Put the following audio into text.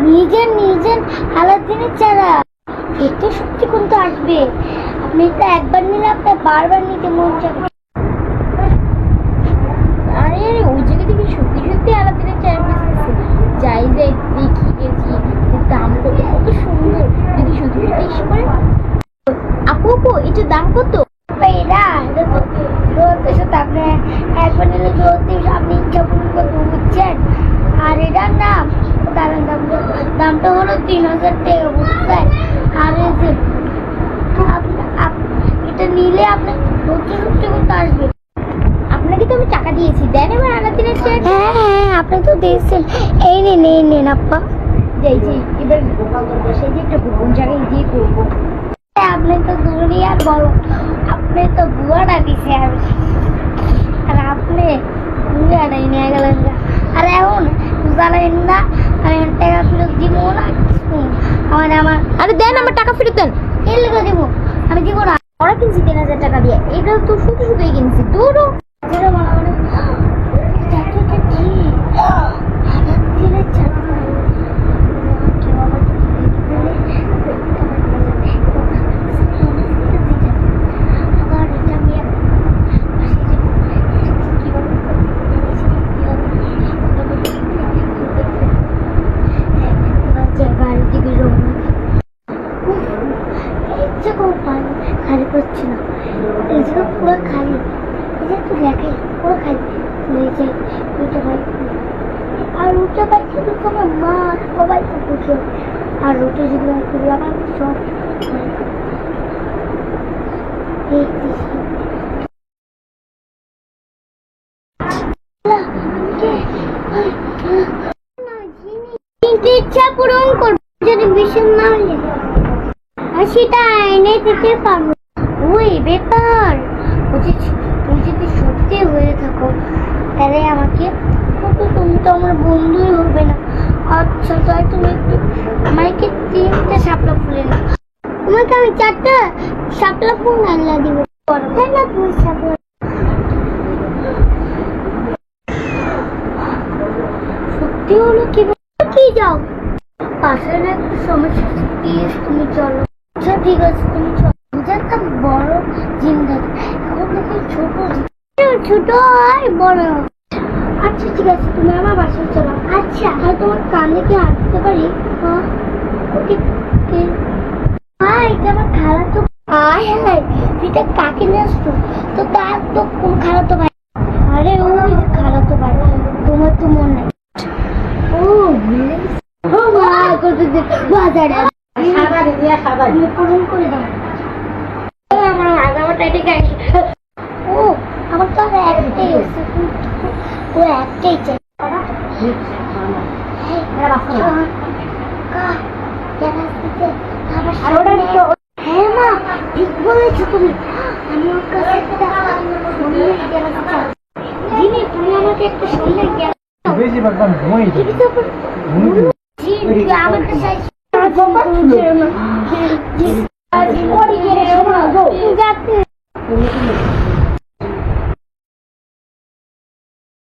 নিজের নিজের আলাদিনের চারা এতে সত্যি কিন্তু আসবে। আপনি তো একবার নিলে আপনার বারবার নিতে মন চাবে। আরে আরে ওই জায়গা থেকে সত্যি সত্যি আলাদিনের চারা বেঁচতেছে। যাই যাই দেখি গেছি দাম কত, কত সুন্দর। যদি সত্যি সত্যি এসে পড়ে। আপু আপু এটার দাম কত? এরা আপনি একবার নিলে জলদি আপনি ইচ্ছা পূরণ করতে বুঝছেন। আর এটার নাম কারণ দামটা হলো 3000 টাকা বুঝছেন। আর এই যে এটা নিলে আপনার সত্যি সত্যি করতে আসবে। আপনাকে তো আমি টাকা দিয়েছি, দেন এবার আলাদিনের চারা। হ্যাঁ হ্যাঁ আপনি তো দিয়েছেন। এই নেন আপা। যাই যাই এবার সেই যে একটা গোপন জায়গায় গিয়ে করবো। আপনি তো দুনিয়ার বড়, আপনি তো বুয়াটা দিছে আর আপনি বুয়াটাই নিয়ে গেলেন। আর এখন জানেন না আমি টাকা ফেরত দিব না আমার আরে দেন আমার টাকা ফেরত দেন। এর লেগে দিব, আমি দিব না। ওরা কিনছি 3000 টাকা দিয়ে, এটা তো শুধু শুধুই কিনছি। দূরও যেটা বলা মানে চাকরিটা কি আমার দিনের চাকরি কেউ আবার আবার এটা আমি বাড়ির দিকে রওনা ইচ্ছে করে পানি খালি করছি না। এই জায়গা পুরো খালি, এই যে একটু দেখাই পুরো খালি। এই যে উঠে বাইক আর উঠে বাইক শুধু তোমার মা সবাই তো বুঝে। আর উঠে যেগুলো করলো আমার সব ইচ্ছা পূরণ করবো যদি ভীষণ না হলে আর সেটা এনে দিতে পারবো। ওই বেকার তুমি যদি সত্যি হয়ে থাকো তাহলে আমাকে তুমি তো আমার বন্ধুই হবে না। আচ্ছা তাই তুমি একটু আমাকে 3টা শাপলা ফুল এনে, তোমাকে আমি 4টা শাপলা ফুল আনলা দিব। তাই না তুমি শাপলা সত্যি হলো কি যাও পাশের একটা সমস্যা প্লিজ তুমি চলো। আচ্ছা ঠিক আছে তুমি চলো। একটা বড় জিন্দাগি এখন দেখি ছোট হয় বড়। আচ্ছা ঠিক আছে তুমি আমার বাসায় চলো। আচ্ছা আর তোমার কানে কি আসতে পারি? এটা আমার খালাতো ভাই। হ্যাঁ এটা কাকে নিয়ে আসতো তো তার তো কোন খালাতো ভাই? আরে ওই খালাতো ভাই, তোমার তো মন নাই। ও বাজারে পূরণ করে দাও। আমার আগামাটা এটাকে ও আমার তো একটাই আছে, ও একটাই চাই। হ্যাঁ মা ঠিক বলেছো তুমি। আমি ওর কাছে একটা জিনিস তুমি আমাকে একটা সুন্দর জ্ঞান আমার কাছে